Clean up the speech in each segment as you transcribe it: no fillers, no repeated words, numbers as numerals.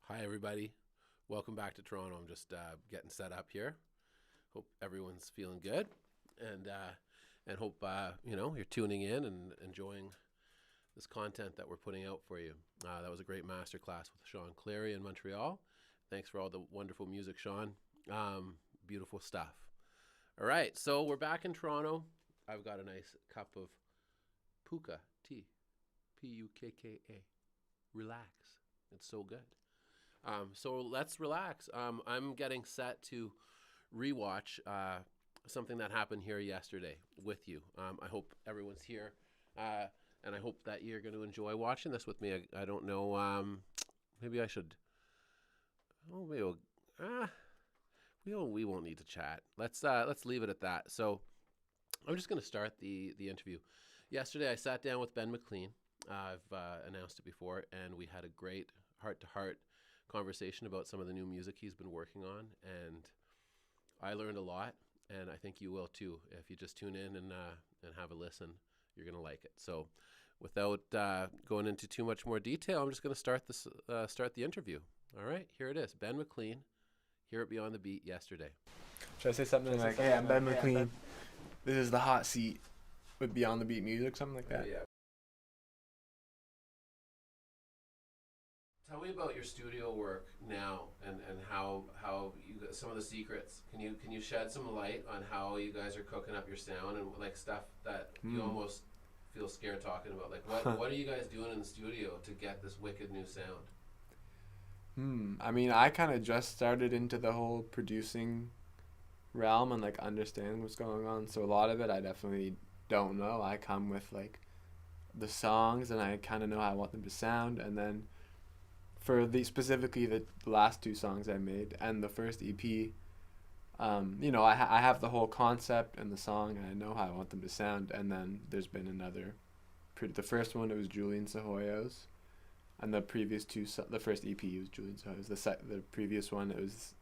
Hi, everybody. Welcome back to Toronto. I'm just getting set up here. Hope everyone's feeling good, and hope you're tuning in and enjoying this content that we're putting out for you. That was a great masterclass with Sean Cleary in Montreal. Thanks for all the wonderful music, Sean. Beautiful stuff. All right, so we're back in Toronto. I've got a nice cup of Puka tea, Pukka. Relax. It's so good. So let's relax. I'm getting set to rewatch something that happened here yesterday with you. I hope everyone's here, and I hope that you're going to enjoy watching this with me. I don't know. Maybe I should. Oh, maybe we won't need to chat. Let's leave it at that. So I'm just going to start the interview. Yesterday, I sat down with Ben Maclean. I've announced it before, and we had a great heart-to-heart conversation about some of the new music he's been working on, and I learned a lot, and I think you will too. If you just tune in and have a listen, you're gonna like it. So, without going into too much more detail, I'm just gonna start the interview. All right, here it is. Ben Maclean, here at Beyond the Beat yesterday. Should I say something like, "Hey, I'm Ben Maclean. This is the hot seat with Beyond the Beat music," something like that? Yeah. Tell me about your studio work now, and how you got some of the secrets. Can you shed some light on how you guys are cooking up your sound and like stuff that you almost feel scared talking about? Like what are you guys doing in the studio to get this wicked new sound? I mean, I kind of just started into the whole producing realm and like understanding what's going on. So a lot of it I definitely don't know. I come with like the songs and I kind of know how I want them to sound, and then for specifically the last two songs I made and the first EP, I have the whole concept and the song, and I know how I want them to sound. And then there's been another. The first one, it was Julian Sahoyos, and the previous two, the first EP was Julian Sahoyos. The previous one is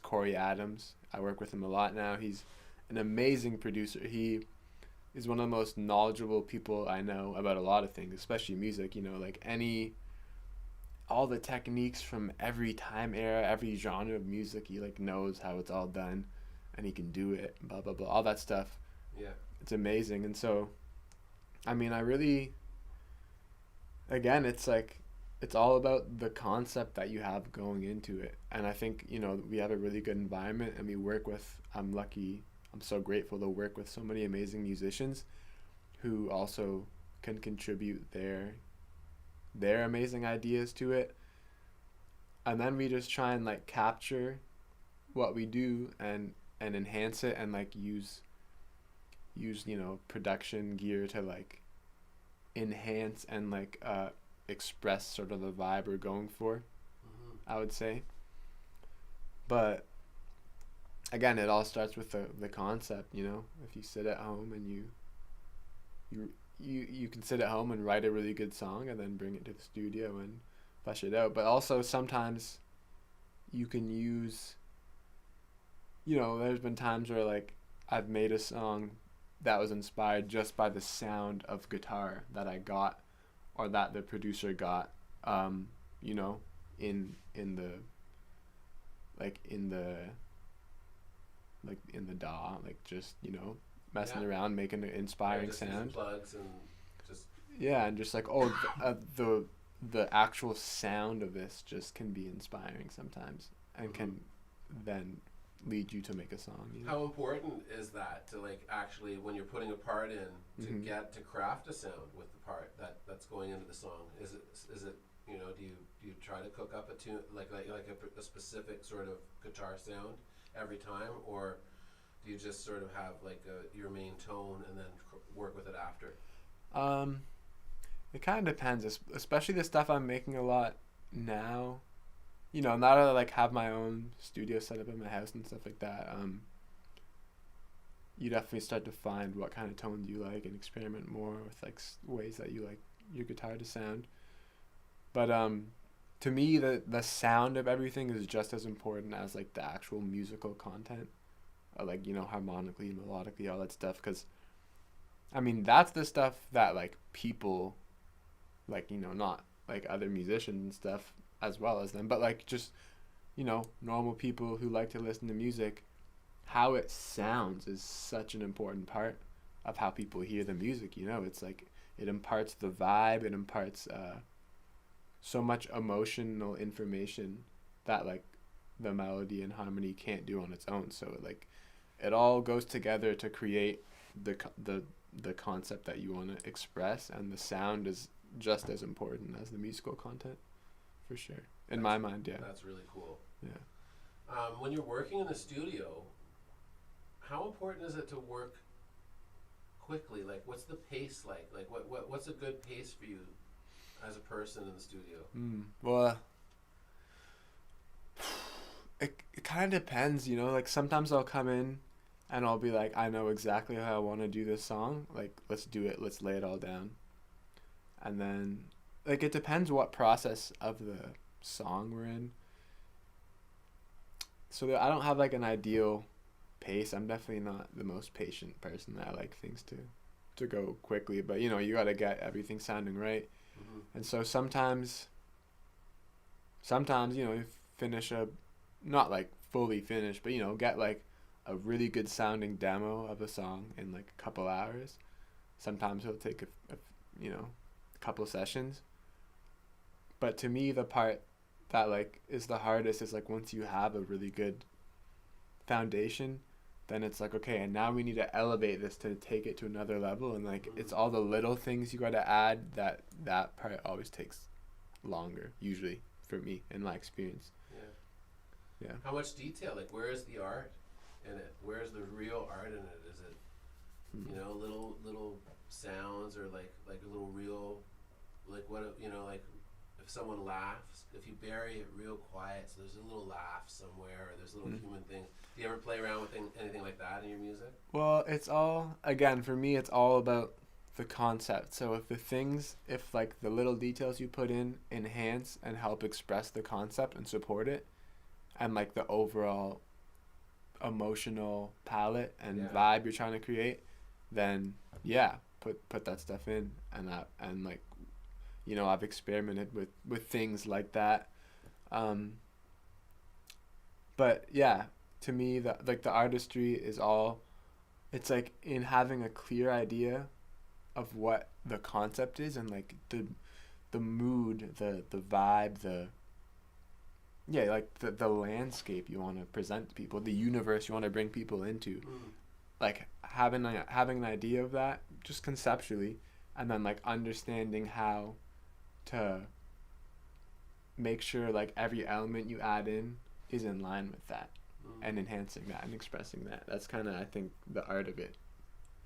Corey Adams. I work with him a lot now. He's an amazing producer. He is one of the most knowledgeable people I know about a lot of things, especially music. Like all the techniques from every time era, every genre of music. He like knows how it's all done, and he can do it. Blah blah blah, all that stuff. Yeah. It's amazing. And so, I mean, I really, again, it's like it's all about the concept that you have going into it. And I think we have a really good environment, and we work with. I'm lucky. I'm so grateful to work with so many amazing musicians, who also can contribute their amazing ideas to it, and then we just try and like capture what we do and enhance it, and like use production gear to like enhance and like express sort of the vibe we're going for. I would say. But again, it all starts with the concept. If you sit at home and you can sit at home and write a really good song and then bring it to the studio and flesh it out. But also sometimes you can use, there's been times where like I've made a song that was inspired just by the sound of guitar that I got, or that the producer got, in the DAW, like just, messing around, making an inspiring sound. Plugs and just and just like the actual sound of this just can be inspiring sometimes, and can then lead you to make a song. How important is that to like actually, when you're putting a part in, to get to craft a sound with the part that's going into the song? Is it do you try to cook up a tune like a specific sort of guitar sound every time, or do you just sort of have like your main tone and then work with it after? It kind of depends, especially the stuff I'm making a lot now. Now that I like have my own studio set up in my house and stuff like that, you definitely start to find what kind of tones you like and experiment more with like ways that you like your guitar to sound. But to me, the sound of everything is just as important as like the actual musical content, like harmonically, melodically, all that stuff. Because I mean, that's the stuff that like people, like not like other musicians and stuff, as well as them, but like just, you know, normal people who like to listen to music, how it sounds is such an important part of how people hear the music. You know, it's like it imparts the vibe, it imparts so much emotional information that like the melody and harmony can't do on its own. So like it all goes together to create the concept that you want to express, and the sound is just as important as the musical content, for sure. In my mind, yeah. That's really cool. Yeah. When you're working in the studio, how important is it to work quickly? Like, what's the pace like? Like, what's a good pace for you as a person in the studio? Well, it kind of depends, you know. Like sometimes I'll come in and I'll be like, I know exactly how I want to do this song. Like, let's do it. Let's lay it all down. And then, like, it depends what process of the song we're in. So I don't have like an ideal pace. I'm definitely not the most patient person. I like things to go quickly, but you know, you got to get everything sounding right. Mm-hmm. And so sometimes you know, you finish not like fully finished, but you know, get like a really good sounding demo of a song in like a couple hours. Sometimes it'll take a couple sessions. But to me, the part that like is the hardest is like once you have a really good foundation, then it's like, okay, and now we need to elevate this to take it to another level. And like it's all the little things you got to add that part always takes longer, usually, for me in my experience. Yeah. How much detail? Like, where is the art in it? Where's the real art in it? Is it, you know, little sounds, or like a little real, like what, you know, like if someone laughs, if you bury it real quiet, so there's a little laugh somewhere, or there's little human things. Do you ever play around with anything like that in your music? Well, it's all, again, for me, it's all about the concept. So if like the little details you put in enhance and help express the concept and support it, and like the overall emotional palette and vibe you're trying to create, then yeah, put that stuff in. And like, you know, I've experimented with things like that. But yeah, to me, the artistry is all, it's like in having a clear idea of what the concept is, and like the mood, the vibe, like the landscape you want to present to people, the universe you want to bring people into. Like having an idea of that just conceptually, and then like understanding how to make sure like every element you add in is in line with that, and enhancing that and expressing that. That's kind of, I think, the art of it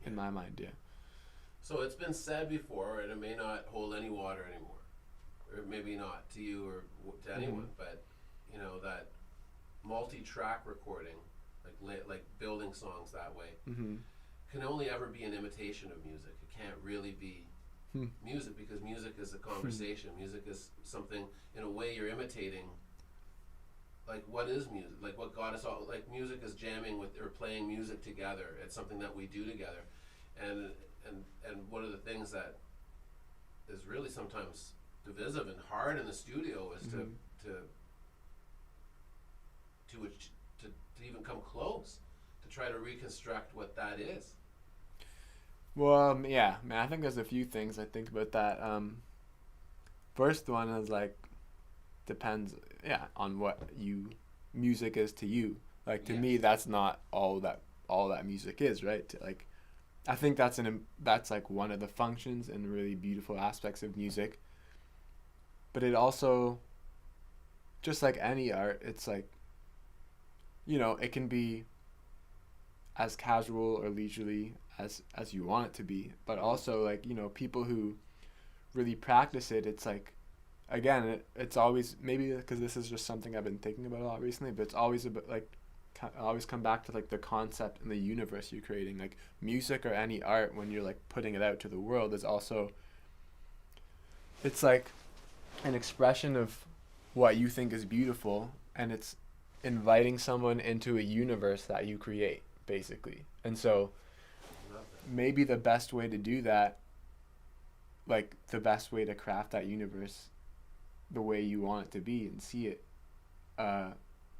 in my mind. Yeah. So it's been said before, and it may not hold any water anymore, or maybe not to you or to anyone, but you know, that multi-track recording, like building songs that way, can only ever be an imitation of music. It can't really be music, because music is a conversation. Music is something, in a way, you're imitating. Like, what is music? Like, what got us all, like, music is jamming with, or playing music together. It's something that we do together. And one of the things that is really sometimes divisive and hard in the studio is to even come close, to try to reconstruct what that is. Well, yeah, man, I think there's a few things I think about that. First one is like, depends, on what music is to you. Like, to me, that's not all that music is, right? Like, I think that's like one of the functions and really beautiful aspects of music. But it also, just like any art, it's like, you know, it can be as casual or leisurely as you want it to be, but also like, you know, people who really practice it, it's like, again, it's always, maybe because this is just something I've been thinking about a lot recently, but it's always about like, always come back to like the concept and the universe you're creating. Like music or any art, when you're like putting it out to the world, is also, it's like an expression of what you think is beautiful, and it's inviting someone into a universe that you create, basically. And so maybe the best way to do that, like the best way to craft that universe the way you want it to be and see it,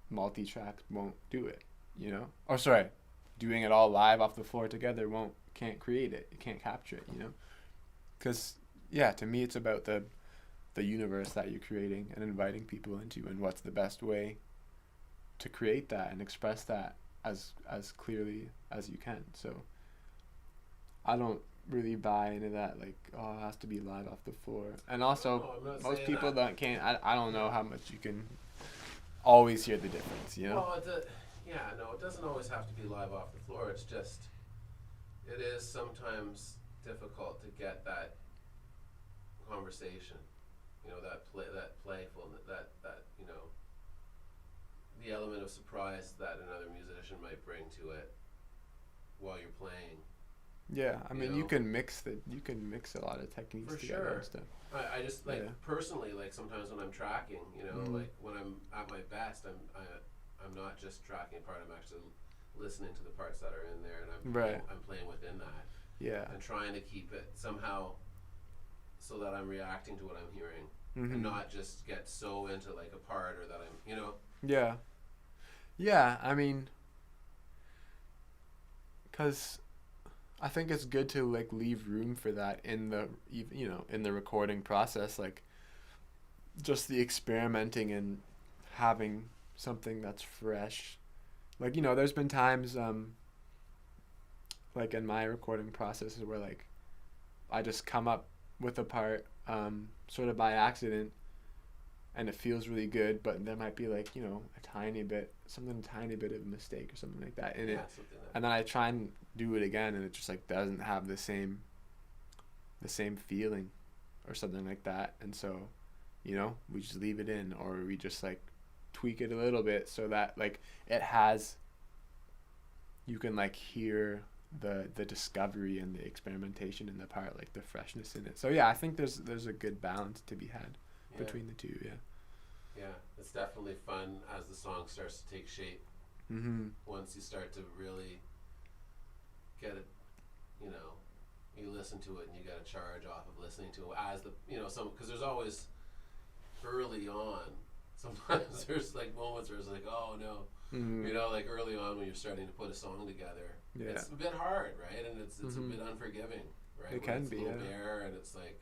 multi-track won't do it, you know? Or sorry, doing it all live off the floor together can't create it. It can't capture it, you know? Because, yeah, to me it's about the universe that you're creating and inviting people into, and what's the best way to create that and express that as clearly as you can. So I don't really buy into that, like, oh, it has to be live off the floor. And also, most people that can't, I don't know how much you can always hear the difference, you know? Well, it doesn't always have to be live off the floor. It's just, it is sometimes difficult to get that conversation, you know, that playfulness, that you know, the element of surprise that another musician might bring to it while you're playing. Yeah, I mean, you can mix a lot of techniques for together sure. and stuff. I just like personally, like sometimes when I'm tracking, you know, like when I'm at my best, I'm not just tracking a part. I'm actually listening to the parts that are in there, and I'm playing within that. Yeah. And trying to keep it somehow so that I'm reacting to what I'm hearing, and not just get so into like a part, or that I'm, you know. Yeah. Yeah, I mean, because I think it's good to like leave room for that in the, you know, in the recording process, like just the experimenting and having something that's fresh. Like, you know, there's been times like in my recording processes where like I just come up with a part sort of by accident, and it feels really good, but there might be like, you know, a tiny bit of a mistake or something like that in it, and then I try and do it again, and it just like doesn't have the same feeling or something like that, and so, you know, we just leave it in, or we just like tweak it a little bit so that like you can like hear the discovery and the experimentation in the part, like the freshness in it. So yeah, I think there's a good balance to be had between the two. Yeah, it's definitely fun as the song starts to take shape. Once you start to really get it, you know, you listen to it and you get a charge off of listening to it as the, you know, because there's always early on, sometimes there's like moments where it's like, oh no, you know, like early on when you're starting to put a song together, it's a bit hard, right? And it's a bit unforgiving, right? It can be, a little bare, and it's like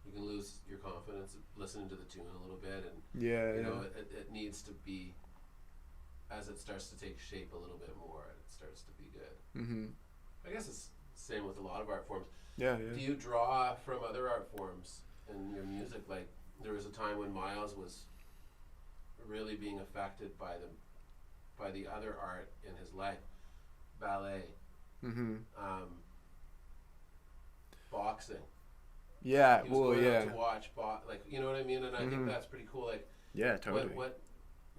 you can lose your confidence listening to the tune a little bit, and you know, it needs to be, as it starts to take shape a little bit more, and it starts to be good. I guess it's the same with a lot of art forms. Do you draw from other art forms in your music? Like there was a time when Miles was really being affected by the other art in his life, ballet, boxing. Yeah, he was going out to watch, like, you know what I mean? And I think that's pretty cool. Like, yeah, totally.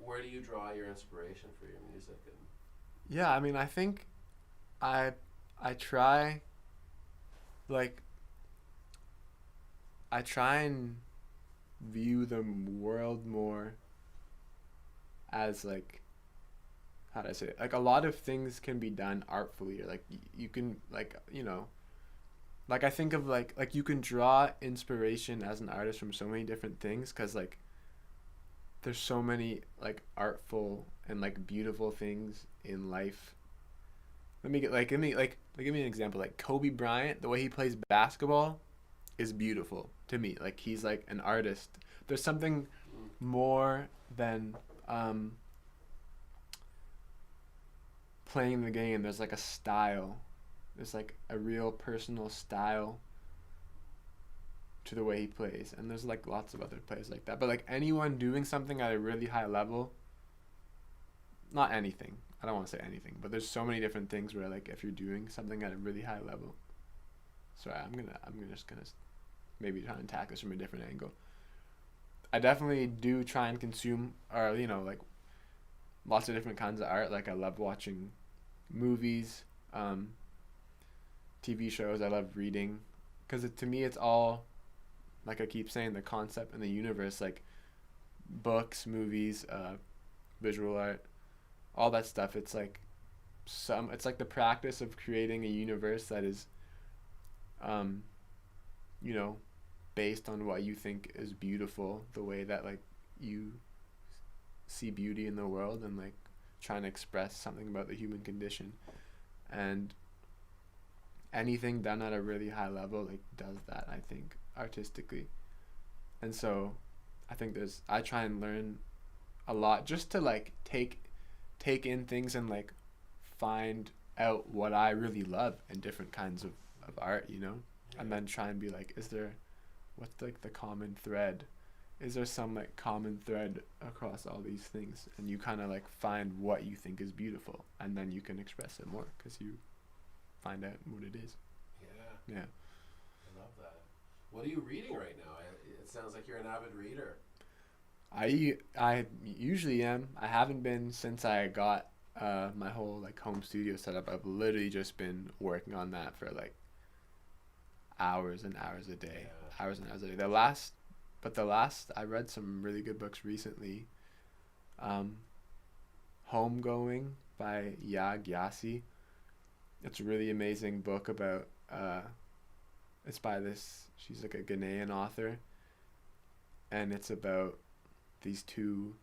Where do you draw your inspiration for your music? And yeah, I mean, I think I try, like, I try and view the world more as like, how do I say it? Like a lot of things can be done artfully, or like you can, like, you know, like I think of like you can draw inspiration as an artist from so many different things, because like there's so many like artful and like beautiful things in life. Give me an example. Like Kobe Bryant, the way he plays basketball is beautiful to me. Like he's like an artist. There's something more than playing the game. There's like a style. There's like a real personal style to the way he plays, and there's like lots of other players like that. But like anyone doing something at a really high level, not anything, I don't want to say anything, but there's so many different things where like if you're doing something at a really high level, sorry, I'm just gonna maybe try and tackle this from a different angle. I definitely do try and consume, or you know, like lots of different kinds of art. Like I love watching movies, TV shows. I love reading, because to me it's all, like I keep saying, the concept and the universe, like books, movies, visual art, all that stuff. It's like it's like the practice of creating a universe that is, you know, based on what you think is beautiful, the way that like you see beauty in the world, and like trying to express something about the human condition. And anything done at a really high level like does that, I think, artistically. And so I think I try and learn a lot just to like take in things and like find out what I really love in different kinds of art, you know? And then try and be like, what's like the common thread? Is there some like common thread across all these things? And you kind of like find what you think is beautiful, and then you can express it more because you find out what it is. Yeah. Yeah. I love that. What are you reading right now? It sounds like you're an avid reader. I usually am. I haven't been since I got my whole like home studio set up. I've literally just been working on that for like hours and hours a day. Yeah. Hours and hours a day. The last I read some really good books recently. Homegoing by Yag Yassi. It's a really amazing book about it's by she's like a Ghanaian author, and it's about these two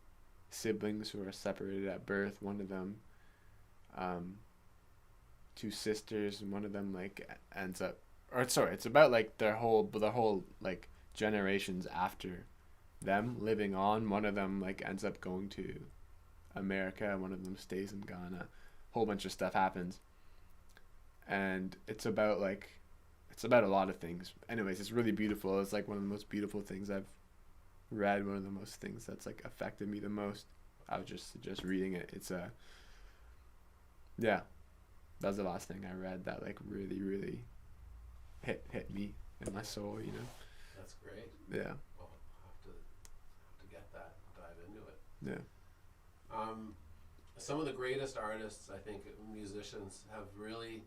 siblings who are separated at birth. One of them two sisters, and one of them like ends up, or sorry, it's about like the whole like generations after them living on. One of them like ends up going to America, one of them stays in Ghana. Whole bunch of stuff happens, and it's about a lot of things. Anyways, it's really beautiful. It's like one of the most beautiful things I've read, one of the most things that's like affected me the most. I would just suggest reading it. It's yeah, that's the last thing I read that like really hit me in my soul, you know. That's great. Yeah. Well, I'll have to get that, dive into it. Yeah. Some of the greatest artists, I think, musicians, have really,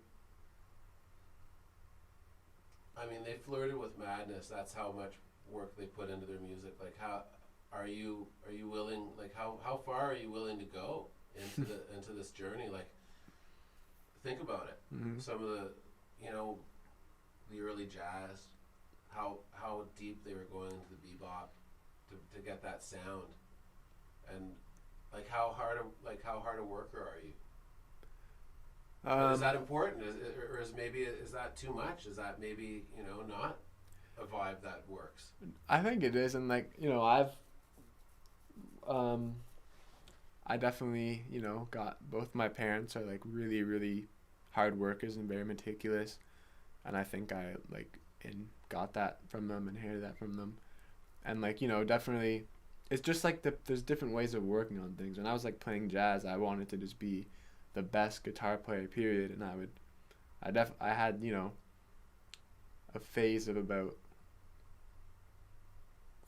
I mean, they flirted with madness. That's how much work they put into their music. Like, how are you willing, like how far are you willing to go into this journey? Like, think about it. Mm-hmm. Some of the, the early jazz, how deep they were going into the bebop to get that sound, and like how hard a worker are you? Is that important? Is that too much? Is that maybe not a vibe that works? I think it is, and like I definitely got, both my parents are like really hard workers and very meticulous, and I think I got that from them, inherited that from them, and definitely it's just like there's different ways of working on things. When I was like playing jazz, I wanted to just be the best guitar player, period, and I had a phase of about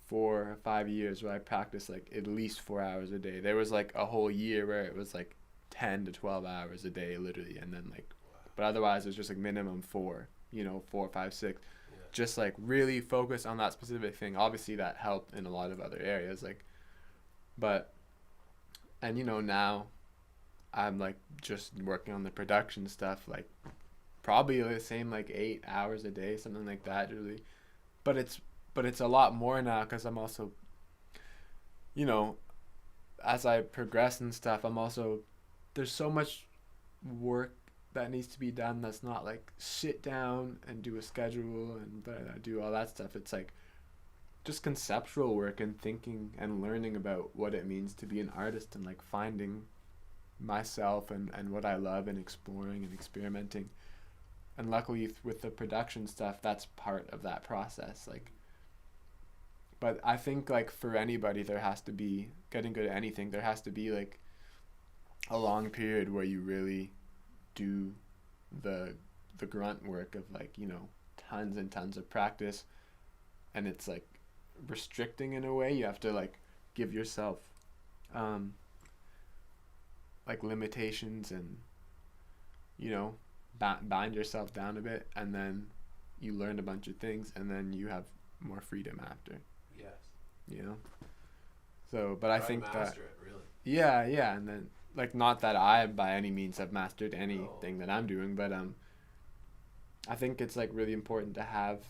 4 or 5 years where I practiced like at least 4 hours a day. There was like a whole year where it was like 10 to 12 hours a day, literally, and then but otherwise it was just like minimum 4, 4, 5, 6. Yeah. Just like really focus on that specific thing. Obviously that helped in a lot of other areas, now I'm like just working on the production stuff, like probably the same like 8 hours a day, something like that, really. But it's a lot more now, because I'm also, as I progress and stuff, there's so much work that needs to be done that's not like sit down and do a schedule and do all that stuff. It's like just conceptual work and thinking and learning about what it means to be an artist, and like finding myself and what I love, and exploring and experimenting. And luckily with the production stuff, that's part of that process. But I think like for anybody, there has to be, getting good at anything, there has to be like a long period where you really do the grunt work of tons and tons of practice, and it's like restricting in a way. You have to like give yourself like limitations, and bind yourself down a bit, and then you learn a bunch of things, and then you have more freedom after. Yes. So, but I think master it, really. Yeah, and then not that I by any means have mastered anything that I'm doing, but I think it's like really important to have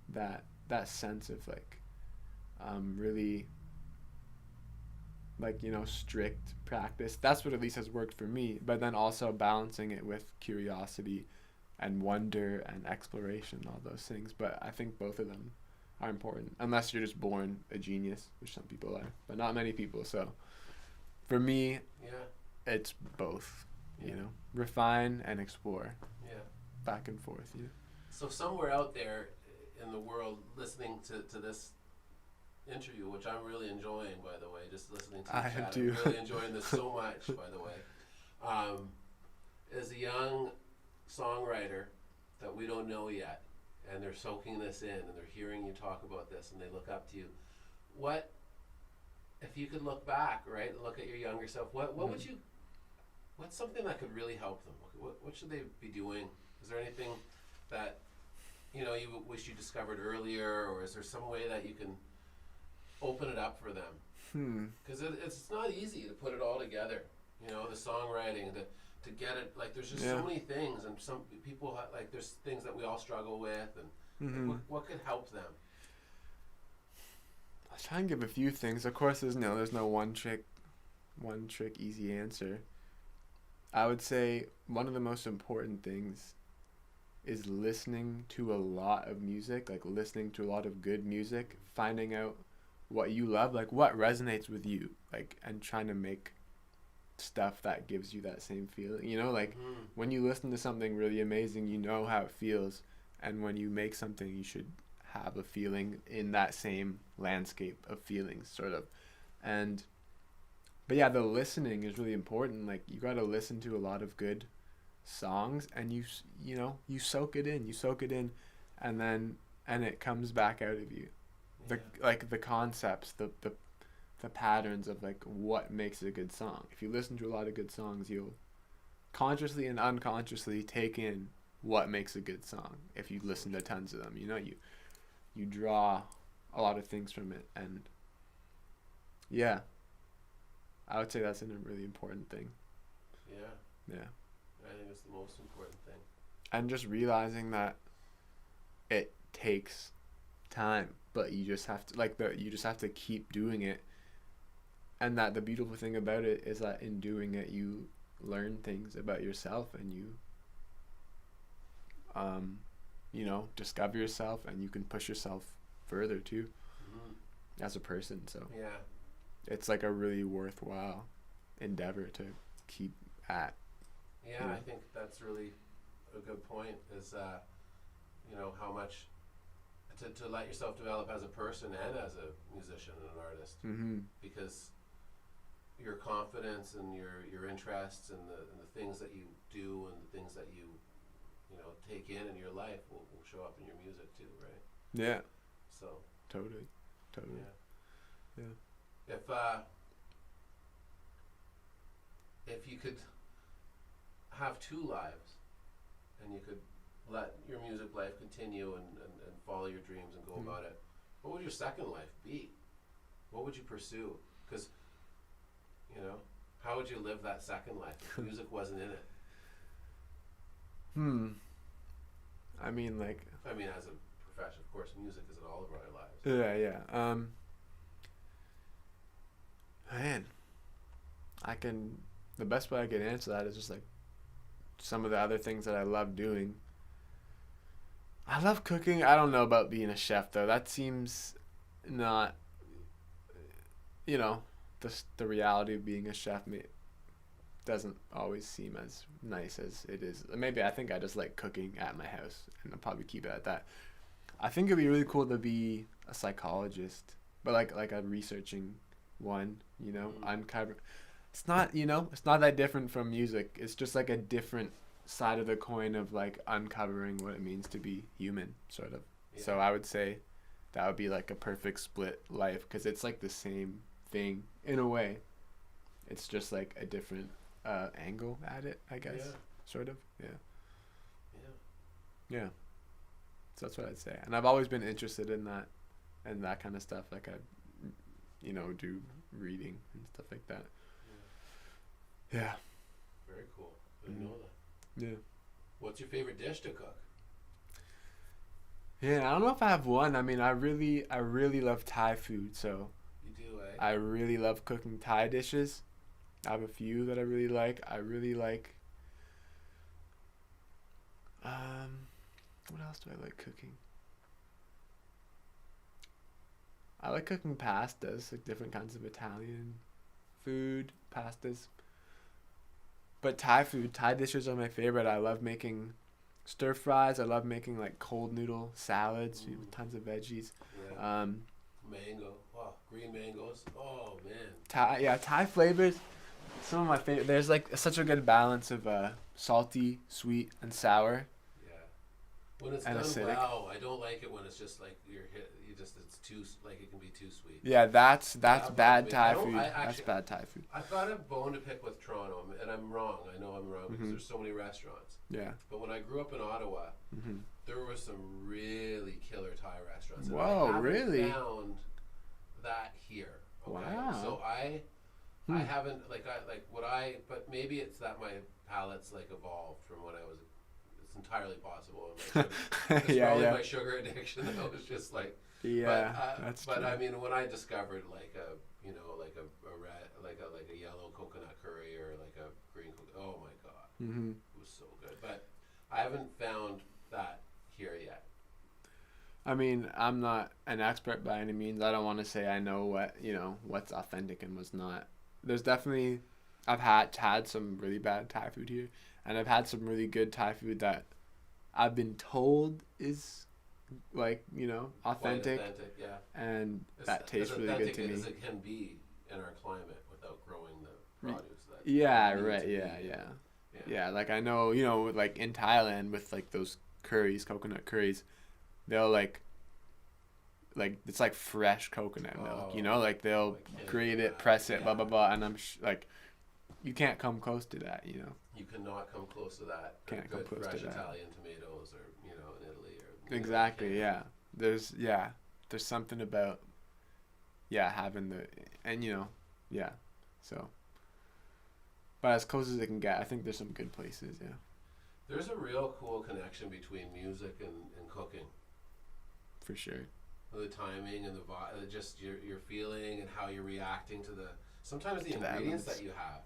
that that sense of like really like, you know, strict practice. That's what at least has worked for me, but then also balancing it with curiosity and wonder and exploration, all those things. But I think both of them are important, unless you're just born a genius, which some people are, but not many people. So for me, it's both, you know, refine and explore, back and forth. So somewhere out there in the world listening to this interview, which I'm really enjoying, by the way, just listening to the chat. I'm really enjoying this so much, by the way, is a young songwriter that we don't know yet, and they're soaking this in, and they're hearing you talk about this, and they look up to you. What, if you could look back, right, look at your younger self, what would you, what's something that could really help them? What should they be doing? Is there anything that, you know, you wish you discovered earlier, or is there some way that you can open it up for them? Because it's not easy to put it all together, you know, the songwriting, to get it, like, there's just so many things, and some people, like, there's things that we all struggle with, and like, what could help them? I'll try and give a few things. Of course, there's no one trick easy answer. I would say one of the most important things is listening to a lot of music, like listening to a lot of good music, finding out what you love, like what resonates with you, like, and trying to make stuff that gives you that same feeling, you know, like when you listen to something really amazing, you know how it feels, and when you make something, you should have a feeling in that same landscape of feelings, sort of. But yeah, the listening is really important. Like, you got to listen to a lot of good songs, and you soak it in, and it comes back out of you. The concepts, the patterns of like what makes a good song. If you listen to a lot of good songs, you'll consciously and unconsciously take in what makes a good song. If you listen to tons of them, you know, you draw a lot of things from it. And yeah, I would say that's a really important thing. Yeah, I think it's the most important thing. And just realizing that it takes time, but you just have to you just have to keep doing it. And that the beautiful thing about it is that in doing it, you learn things about yourself, and you know, discover yourself, and you can push yourself further too, as a person. So it's like a really worthwhile endeavor to keep at. Yeah, I think that's really a good point, is, you know, how much to let yourself develop as a person and as a musician and an artist, because your confidence and your interests and the things that you do and the things that you know, take in your life will show up in your music too, right? Yeah. So. Totally. Yeah. If you could have two lives, and you could let your music life continue and follow your dreams and go about it, what would your second life be? What would you pursue? Because, you know, how would you live that second life if music wasn't in it? I mean, as a profession, of course, music is in all of our lives. Yeah. Man, the best way I can answer that is just like some of the other things that I love doing. I love cooking. I don't know about being a chef, though. That seems not, you know, the reality of being a chef doesn't always seem as nice as it is. Maybe I think I just like cooking at my house, and I'll probably keep it at that. I think it'd be really cool to be a psychologist, but like a researching one, you know, uncover. It's not, you know, it's not that different from music. It's just like a different side of the coin of like uncovering what it means to be human, sort of. Yeah. So I would say that would be like a perfect split life, because it's like the same thing in a way. It's just like a different angle at it, I guess. Yeah. Sort of. Yeah. So that's what I'd say. And I've always been interested in that and that kind of stuff. Like I, you know, do reading and stuff like that. Yeah. Very cool. I didn't know that. Yeah. What's your favorite dish to cook? Yeah, I don't know if I have one. I mean, I really love Thai food, so You do, eh? I really love cooking Thai dishes. I have a few that I really like. I really like. Um, what else do I like cooking? I like cooking pastas, like different kinds of Italian food, pastas. But Thai food, Thai dishes are my favorite. I love making stir fries. I love making like cold noodle salads with tons of veggies. Yeah. Um, Mango. Oh, green mangoes. Oh man. Thai flavors. Some of my favorite. There's like such a good balance of salty, sweet, and sour, Yeah. When it's and done acidic. well, I don't like it when it's just like you're hit. You just it's too like it can be too sweet. Yeah, that's That bugs bad me. I Thai don't. food. I That's actually. bad Thai food. I've got a bone to pick with Toronto, and I'm wrong. I know I'm wrong because Mhm. there's so many restaurants. Yeah. But when I grew up in Ottawa, Mhm. there were some really killer Thai restaurants. And Whoa, I haven't really? found that here. Okay. Wow. So I Hmm. haven't but maybe it's that my palate's like evolved from when I was. It's entirely possible. And it's Yeah, probably yeah. my sugar addiction that was just like. Yeah, that's But true. I mean, when I discovered like a red like a yellow coconut curry or like a green oh my god, Mhm. it was so good. But I haven't found that here yet. I mean, I'm not an expert by any means. I don't want to say I know what's authentic and what's not. There's definitely, I've had some really bad Thai food here, and I've had some really good Thai food that I've been told is like, Quite authentic, authentic, yeah. and As, that tastes as really good authentic to me. as it can be in our climate without growing the produce that Yeah, need right. to Yeah, be. yeah. Yeah. Yeah, like I know, like in Thailand with like those curries, coconut curries, they'll like it's like fresh coconut milk, Oh, like they'll I can't grate do it, that. press it, blah Yeah. blah blah, and like you can't come close to that, You cannot come close to that. Can't come Good close to fresh that. Italian tomatoes, or in Italy, or Exactly, yeah. There's something about having and yeah. So, but as close as it can get, I think there's some good places, yeah, There's a real cool connection between music and cooking. for sure. The timing and the vibe, just your feeling and how you're reacting to sometimes the To the ingredients elements. that you have,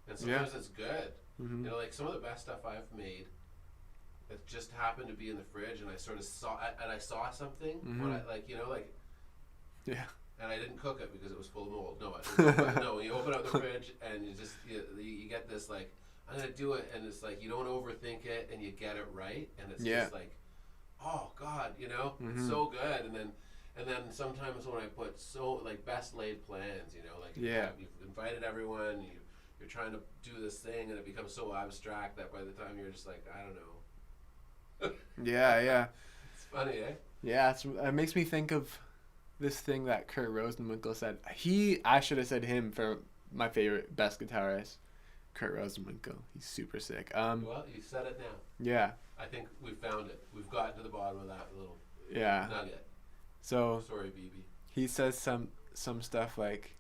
and Yeah. sometimes it's good. Mhm. Like some of the best stuff I've made, it just happened to be in the fridge, and I sort of I saw something when I Mhm. Yeah. and I didn't cook it because it was full of mold. No, no. You open up the fridge and you get this like I'm gonna do it, and it's like you don't overthink it, and you get it right, and it's Yeah. just like, oh God, it's Mhm. so good. And then sometimes when I put best laid plans, like Yeah. you've invited everyone, you're trying to do this thing, and it becomes so abstract that by the time you're just like, I don't know. Yeah, yeah. It's funny, eh? Yeah, it makes me think of this thing that Kurt Rosenwinkel said. I should have said him for my favorite, best guitarist, Kurt Rosenwinkel. He's super sick. Well, you said it now. Yeah, I think we've found it. We've gotten to the bottom of that little yeah. nugget. So Sorry, BB. he says some stuff like,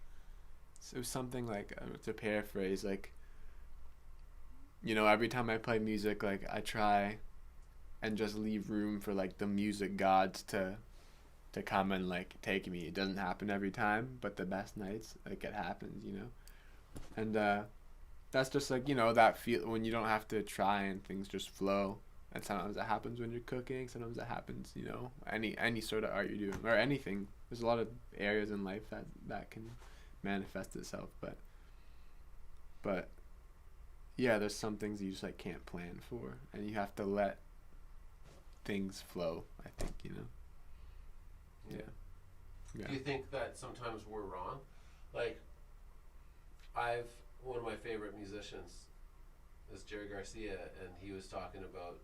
it was something like, to paraphrase, like, every time I play music, like I try and just leave room for like the music gods to come and like take me. It doesn't happen every time, but the best nights, like it happens, And that's just like, that feel when you don't have to try and things just flow. And sometimes it happens when you're cooking. Sometimes it happens, any sort of art you're doing or anything. There's a lot of areas in life that can manifest itself, but yeah, there's some things you just like can't plan for, and you have to let things flow. I think Yeah. Yeah. Do you think that sometimes we're wrong? Like, one of my favorite musicians is Jerry Garcia, and he was talking about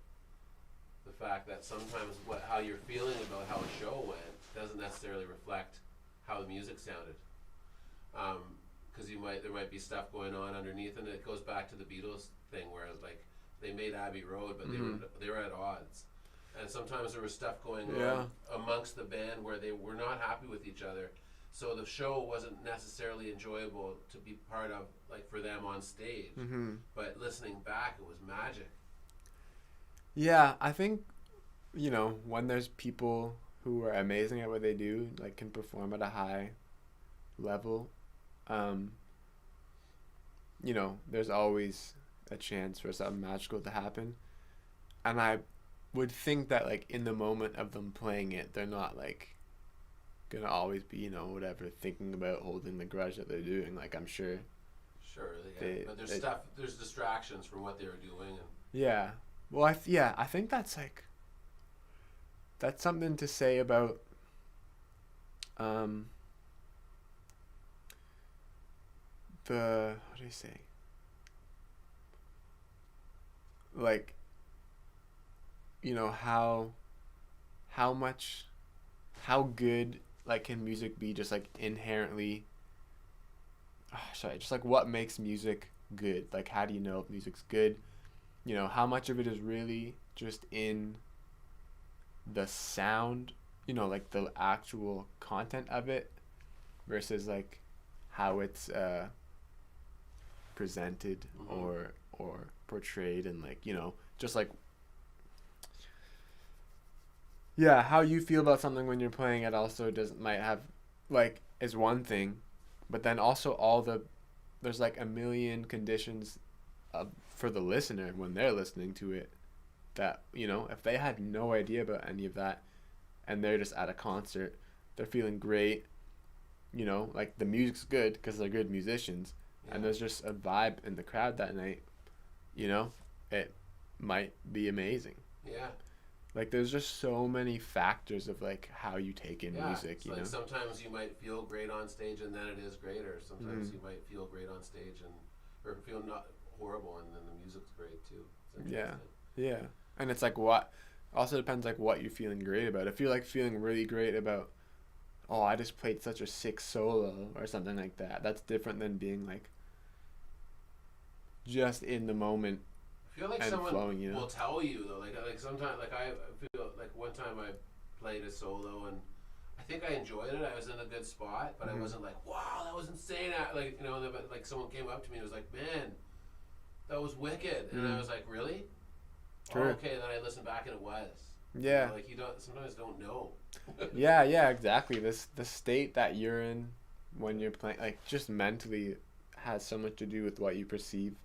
the fact that sometimes how you're feeling about how a show went doesn't necessarily reflect how the music sounded. Because there might be stuff going on underneath, and it goes back to the Beatles thing where like they made Abbey Road, but they were at odds, and sometimes there was stuff going on amongst the band where they were not happy with each other, so the show wasn't necessarily enjoyable to be part of, like for them on stage. Mm-hmm. But listening back, it was magic. Yeah, I think you know, when there's people who are amazing at what they do, like can perform at a high level, um, you know, there's always a chance for something magical to happen. And I would think that like in the moment of them playing it, they're not like gonna always be, you know, whatever, thinking about holding the grudge that they're doing. Like I'm sure. Sure, but there's distractions from what they were doing, and Yeah. Well, I think that's like that's something to say about um the what do you say? Like, you know, how much how good like can music be just like inherently sorry, just like what makes music good? Like how do you know if music's good? You know, how much of it is really just in the sound, you know, like the actual content of it versus like how it's presented or portrayed and like, you know, just like yeah, how you feel about something when you're playing it also doesn't might have like is one thing, but then also all the there's like a million conditions for the listener when they're listening to it that you know if they had no idea about any of that and they're just at a concert, they're feeling great, you know, like the music's good because they're good musicians, and there's just a vibe in the crowd that night, you know, it might be amazing. yeah, Like there's just so many factors of like how you take in music, it's you like know. sometimes you might feel great on stage and then it is great, or sometimes you might feel great on stage and or feel not horrible and then the music's great too. It's Yeah, interesting. yeah, and it's like what also depends like what you're feeling great about. If you're like feeling really great about, oh, I just played such a sick solo or something like that, that's different than being like just in the moment I feel like and someone flowing, you know. will tell you though, like sometimes like I feel like one time I played a solo and I think I enjoyed it. I was in a good spot, but I Mm-hmm. wasn't like, wow, that was insane. Like you know, but like someone came up to me and was like, man, that was wicked, and I Mm. was like, really? Oh, True. okay. And then I listened back and it was. You know, Yeah. like you don't sometimes don't know. Yeah, yeah, exactly. This the state that you're in when you're playing, like just mentally, has so much to do with what you perceive,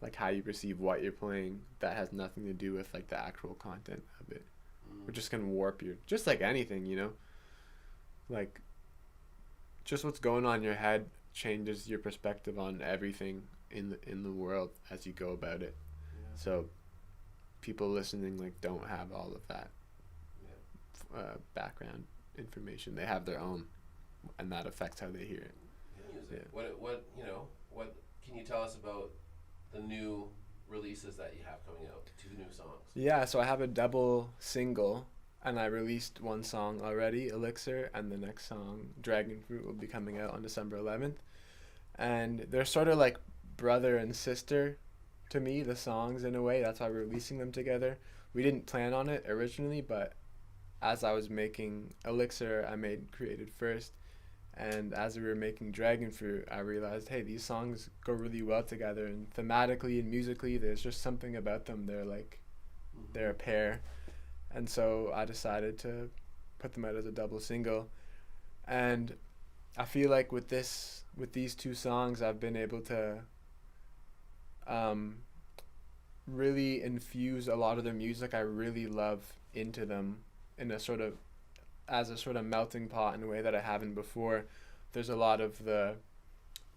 like how you perceive what you're playing. That has nothing to do with like the actual content of it, Mm. which just can warp your, just like anything, you know, like just what's going on in your head changes your perspective on everything in the world as you go about it. Yeah. So people listening like don't have all of that background information. They have their own, and that affects how they hear it. Music. Yeah. What you know? What can you tell us about the new releases that you have coming out? 2 new songs. Yeah, so I have a double single, and I released one song already, Elixir, and the next song, Dragon Fruit, will be coming out on December 11th. And they're sort of like brother and sister to me, the songs, in a way. That's why we're releasing them together. We didn't plan on it originally, but as I was making Elixir, I made Created first. And as we were making Dragon Fruit, I realized, hey, these songs go really well together. And thematically and musically, there's just something about them. They're like, they're a pair. And so I decided to put them out as a double single. And I feel like with these 2 songs, I've been able to um, really infuse a lot of the music I really love into them in a sort of as a sort of melting pot in a way that I haven't before. There's a lot of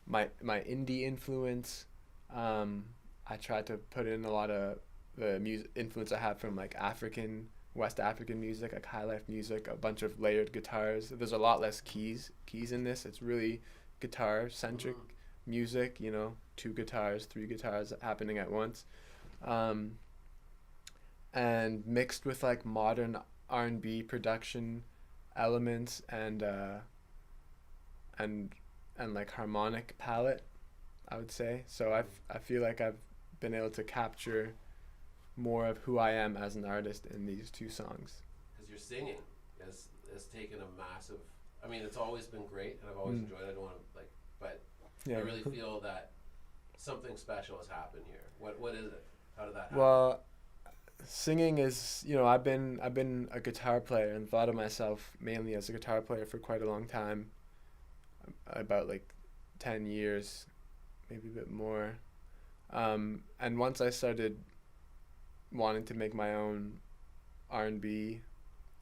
my indie influence. I tried to put in a lot of the music influence I have from like West African music, like high life music, a bunch of layered guitars. There's a lot less keys in this. It's really guitar centric music, you know, 2 guitars, 3 guitars happening at once. And mixed with like modern R&B production elements and like harmonic palette, I would say. So I feel like I've been able to capture more of who I am as an artist in these 2 songs. Because your singing has taken a massive. I mean, it's always been great, and I've always enjoyed it. I don't want to like, but Yeah. I really feel that something special has happened here. What is it? How did that happen? Well, singing is, I've been a guitar player and thought of myself mainly as a guitar player for quite a long time, about like 10 years, maybe a bit more. And once I started wanting to make my own R&B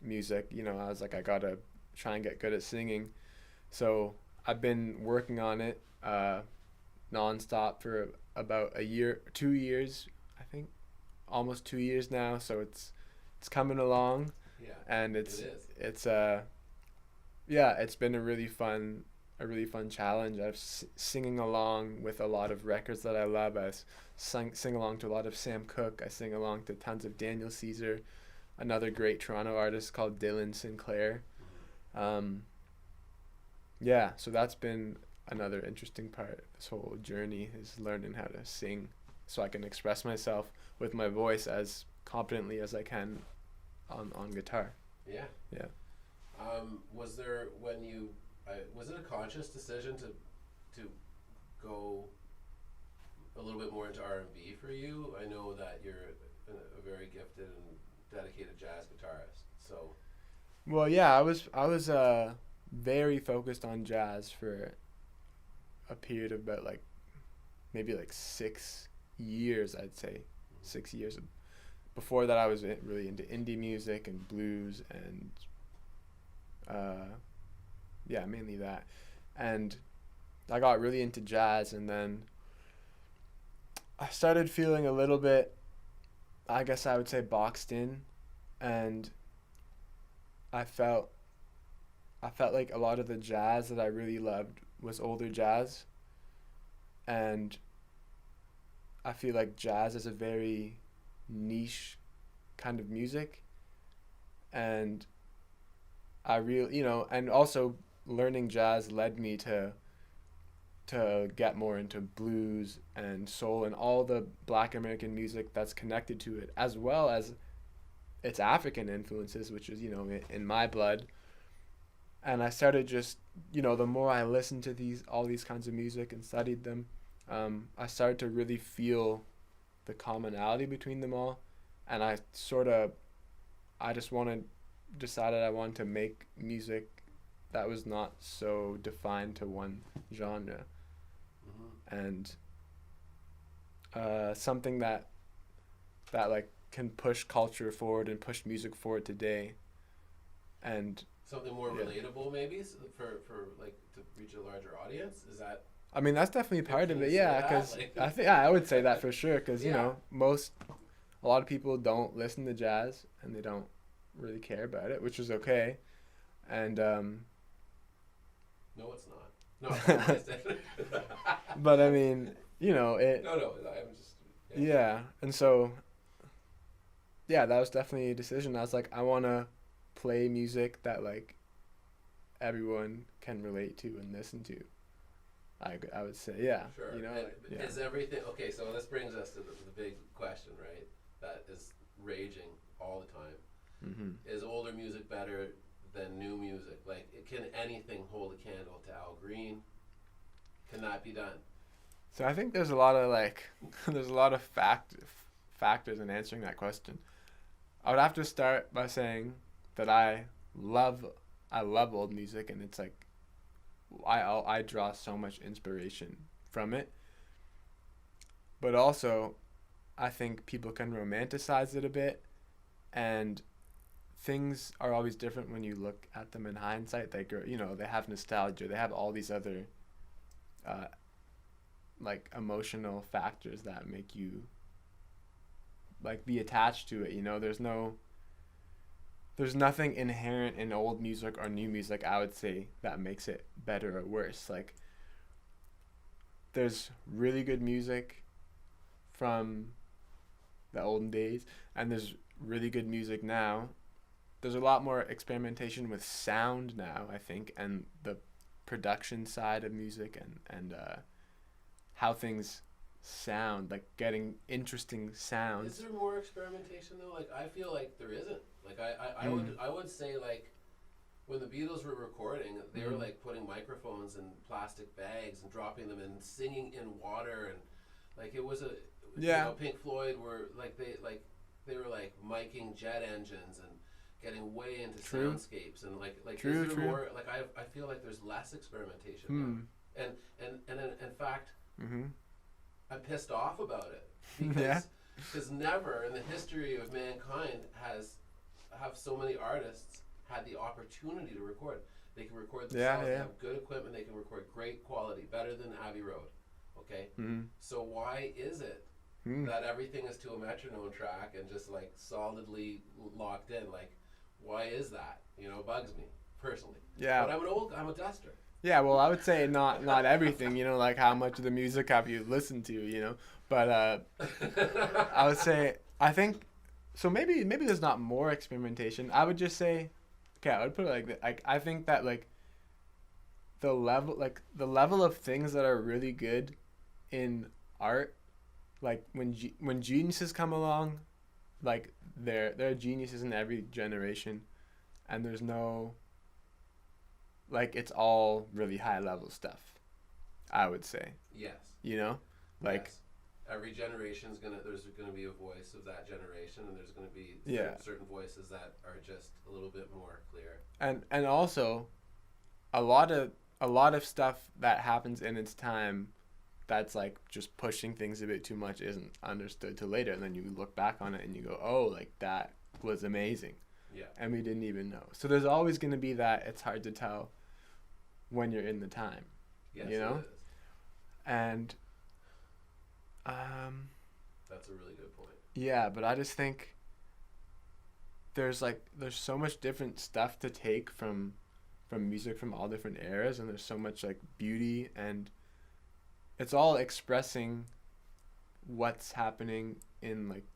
music, I was like, I gotta try and get good at singing. So I've been working on it nonstop for about a year, 2 years, I think, almost 2 years now. So it's coming along, Yeah, and it is. it's yeah, it's been a really fun challenge. I've singing along with a lot of records that I love. Sing along to a lot of Sam Cooke. I sing along to tons of Daniel Caesar, another great Toronto artist called Dylan Sinclair. Um, yeah, so that's been another interesting part of this whole journey, is learning how to sing so I can express myself with my voice as competently as I can on guitar. Yeah. Yeah. Was there when you was it a conscious decision to go a little bit more into R&B for you? I know that you're a very gifted and dedicated jazz guitarist. So Well, yeah, I was very focused on jazz for a period of about like maybe like 6 years, I'd say. 6 years. Before that, I was really into indie music and blues and yeah, mainly that. And I got really into jazz, and then I started feeling a little bit, I guess I would say, boxed in, and I felt I felt like a lot of the jazz that I really loved was older jazz, and I feel like jazz is a very niche kind of music, and and also learning jazz led me to get more into blues and soul and all the Black American music that's connected to it, as well as its African influences, which is in my blood. And I started just, the more I listened to all these kinds of music and studied them, I started to really feel the commonality between them all, and I just decided I wanted to make music that was not so defined to one genre, and something that like can push culture forward and push music forward today, and something more yeah. relatable, maybe for like to reach a larger audience. Is that I mean, that's definitely part can of you it, say yeah, that? because Like, I think, yeah, I would say that for sure, because yeah, a lot of people don't listen to jazz and they don't really care about it, which is okay, and no, it's not. No, I said. but I mean, it, No, no, I'm just yeah. yeah, and so yeah, that was definitely a decision. I was like, I want to play music that like everyone can relate to and listen to. I would say, yeah, Sure. And like, yeah. is everything okay? So this brings us to the big question, right? That is raging all the time. Mm-hmm. Is older music better than new music? Like, can anything hold a candle to Al Green? Can that be done? So I think there's a lot of there's a lot of factors in answering that question. I would have to start by saying that love I love old music, and it's like I draw so much inspiration from it. But also, I think people can romanticize it a bit, and things are always different when you look at them in hindsight. They have nostalgia. They have all these other uh, like emotional factors that make you like be attached to it. There's nothing inherent in old music or new music, I would say, that makes it better or worse. Like, there's really good music from the olden days, and there's really good music now. There's a lot more experimentation with sound now, I think, and the production side of music, and how things sound, like getting interesting sounds. Is there more experimentation though? Like, I feel like there isn't. Like, I would say, like, when the Beatles were recording, they were like putting microphones in plastic bags and dropping them and singing in water, and like it was a Yeah. Pink Floyd were like they were like miking jet engines and getting way into True. soundscapes and like True, is there true. more like I feel like there's less experimentation now. And in fact, Mm-hmm. I'm pissed off about it Yeah. because never in the history of mankind have so many artists had the opportunity to record. They can record themselves. They have good equipment. They can record great quality, better than Abbey Road. Okay, so why is it that everything is to a metronome track and just like solidly locked in? Like, why is that? You know, it bugs me personally. Yeah. But I'm a duster. Yeah, well, I would say not everything, you know, like how much of the music have you listened to, you know, but I would say I think so maybe there's not more experimentation. I would just say, okay, I would put it like that. Like I think that like the level of things that are really good in art, like when geniuses come along, like there are geniuses in every generation, and there's no, like, it's all really high level stuff, I would say. Yes. You know? Like, yes. Every generation's there's gonna be a voice of that generation, and there's gonna be certain voices that are just a little bit more clear. And also a lot of stuff that happens in its time that's like just pushing things a bit too much isn't understood till later, and then you look back on it and you go, oh, like that was amazing. Yeah. And we didn't even know. So there's always gonna be that. It's hard to tell when you're in the time. Yes, you know? It is. And that's a really good point. yeah, but I just think there's so much different stuff to take from music from all different eras, and there's so much like beauty, and it's all expressing what's happening in like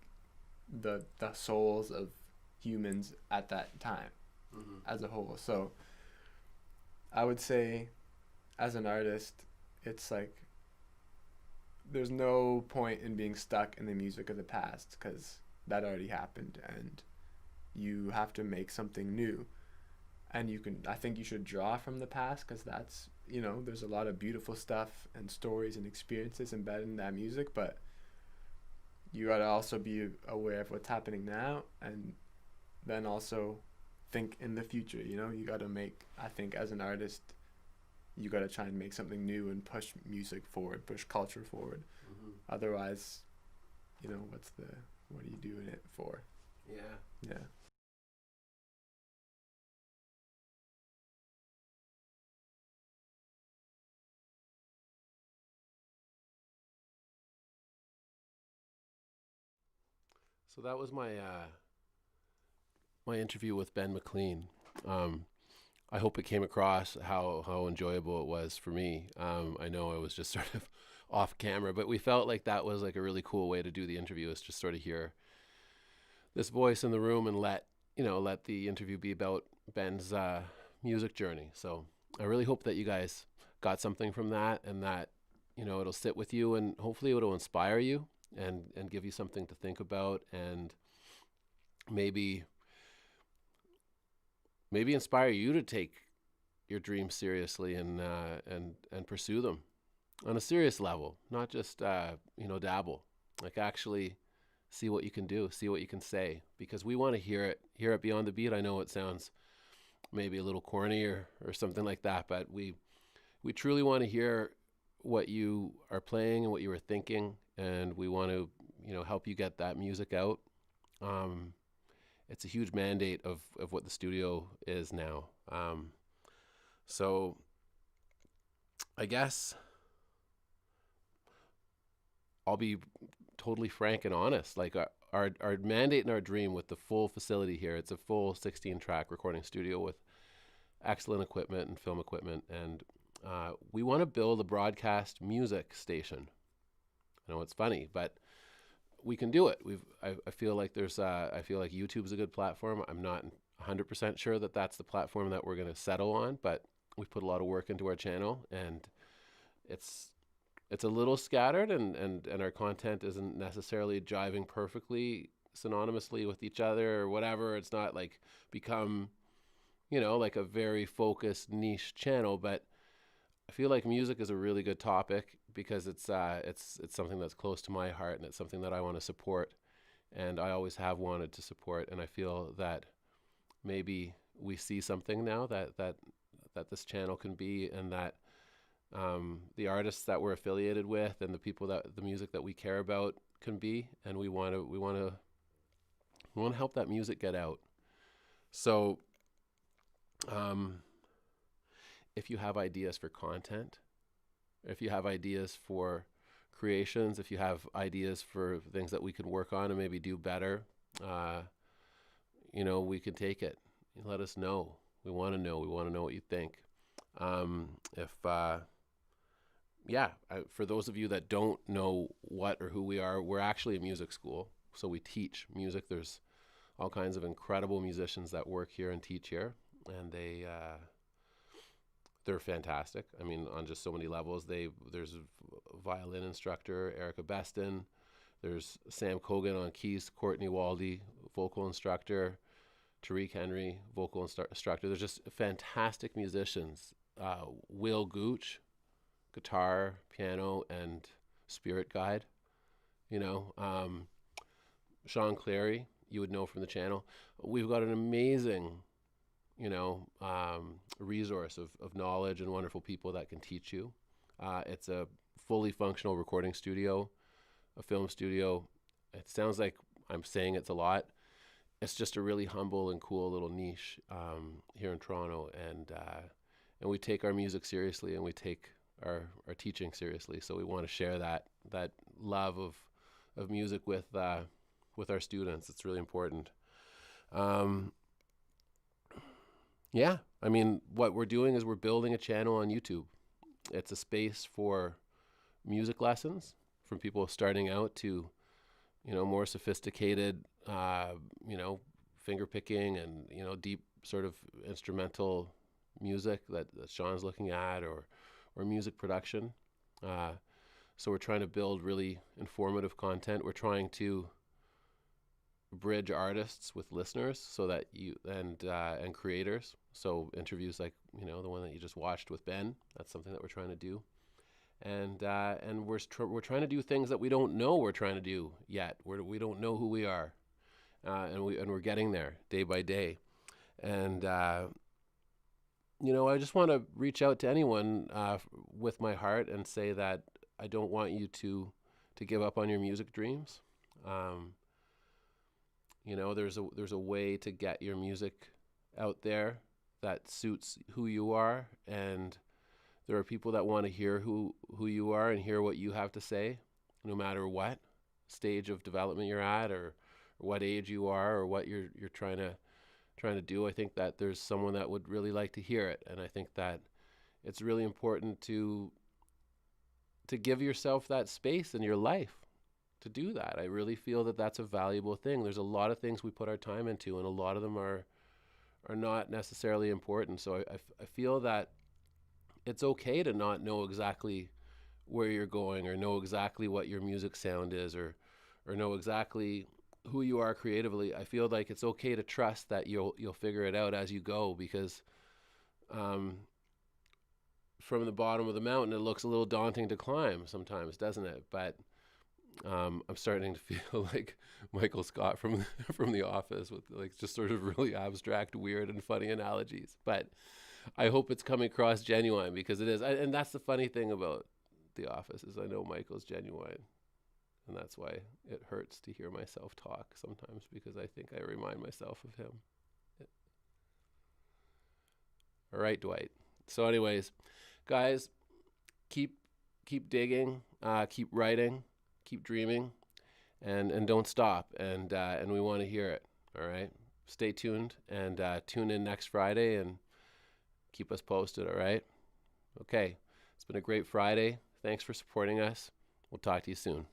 the souls of humans at that time as a whole. So I would say as an artist, it's like there's no point in being stuck in the music of the past, because that already happened, and you have to make something new. And I think you should draw from the past, because that's, you know, there's a lot of beautiful stuff and stories and experiences embedded in that music, but you got to also be aware of what's happening now, and then also think in the future. You know, you got to I think as an artist, you got to try and make something new and push music forward, push culture forward. Otherwise, you know, what are you doing it for? Yeah. So that was my my interview with Ben Maclean. I hope it came across how enjoyable it was for me. I know I was just sort of off camera, but we felt like that was like a really cool way to do the interview, is just sort of hear this voice in the room and let the interview be about Ben's music journey. So I really hope that you guys got something from that, and that, you know, it'll sit with you, and hopefully it'll inspire you and give you something to think about, and maybe inspire you to take your dreams seriously and pursue them on a serious level, not just dabble. Like, actually see what you can do, see what you can say, because we want to hear it beyond the beat. I know it sounds maybe a little corny or something like that, but we truly want to hear what you are playing and what you are thinking, and we want to, you know, help you get that music out. It's a huge mandate of what the studio is now. So I guess I'll be totally frank and honest. Like, our mandate and our dream with the full facility here, it's a full 16-track recording studio with excellent equipment and film equipment, and we want to build a broadcast music station. I know it's funny, but we can do it. I feel like YouTube's a good platform. I'm not 100% sure that that's the platform that we're going to settle on, but we've put a lot of work into our channel, and it's a little scattered, and our content isn't necessarily jiving perfectly synonymously with each other or whatever. It's not like become, you know, like a very focused niche channel, but I feel like music is a really good topic because it's something that's close to my heart, and it's something that I want to support. and I always have wanted to support. And I feel that maybe we see something now that this channel can be, and that the artists that we're affiliated with and the people that the music that we care about can be, and we want to help that music get out. So if you have ideas for content, if you have ideas for creations, if you have ideas for things that we can work on and maybe do better, we can take it. Let us know. We want to know. We want to know what you think. For those of you that don't know what or who we are, we're actually a music school. So we teach music. There's all kinds of incredible musicians that work here and teach here, and they're fantastic. I mean, on just so many levels. There's a violin instructor, Erica Beston. There's Sam Cogan on keys, Courtney Waldy, vocal instructor, Tariq Henry, vocal instructor. There's just fantastic musicians. Will Gooch, guitar, piano, and spirit guide. Sean Clary, you would know from the channel. We've got an amazing resource of knowledge and wonderful people that can teach you. It's a fully functional recording studio, a film studio. It sounds like I'm saying it's a lot. It's just a really humble and cool little niche here in Toronto, and we take our music seriously, and we take our teaching seriously. So we want to share that love of music with our students. It's really important. I mean, what we're doing is we're building a channel on YouTube. It's a space for music lessons from people starting out to, more sophisticated, finger picking and, deep sort of instrumental music that Sean's looking at, or music production. So we're trying to build really informative content. We're trying to bridge artists with listeners, so that you and creators. So interviews like the one that you just watched with Ben. That's something that we're trying to do, and we're trying to do things that we don't know we're trying to do yet. We don't know who we are, and we're getting there day by day. And I just want to reach out to anyone with my heart and say that I don't want you to give up on your music dreams. There's a way to get your music out there that suits who you are, and there are people that want to hear who you are and hear what you have to say, no matter what stage of development you're at, or what age you are, or what you're trying to do. I think that there's someone that would really like to hear it, and I think that it's really important to give yourself that space in your life to do that. I really feel that that's a valuable thing. There's a lot of things we put our time into, and a lot of them are not necessarily important. So I feel that it's okay to not know exactly where you're going, or know exactly what your music sound is, or know exactly who you are creatively. I feel like it's okay to trust that you'll figure it out as you go, because from the bottom of the mountain, it looks a little daunting to climb sometimes, doesn't it? But I'm starting to feel like Michael Scott from The Office, with like just sort of really abstract, weird, and funny analogies. But I hope it's coming across genuine, because it is. And that's the funny thing about The Office, is I know Michael's genuine, and that's why it hurts to hear myself talk sometimes, because I think I remind myself of him. All right, Dwight. So anyways, guys, keep digging, keep writing, keep dreaming, and don't stop. And we want to hear it. All right. Stay tuned, and tune in next Friday and keep us posted. All right. Okay. It's been a great Friday. Thanks for supporting us. We'll talk to you soon.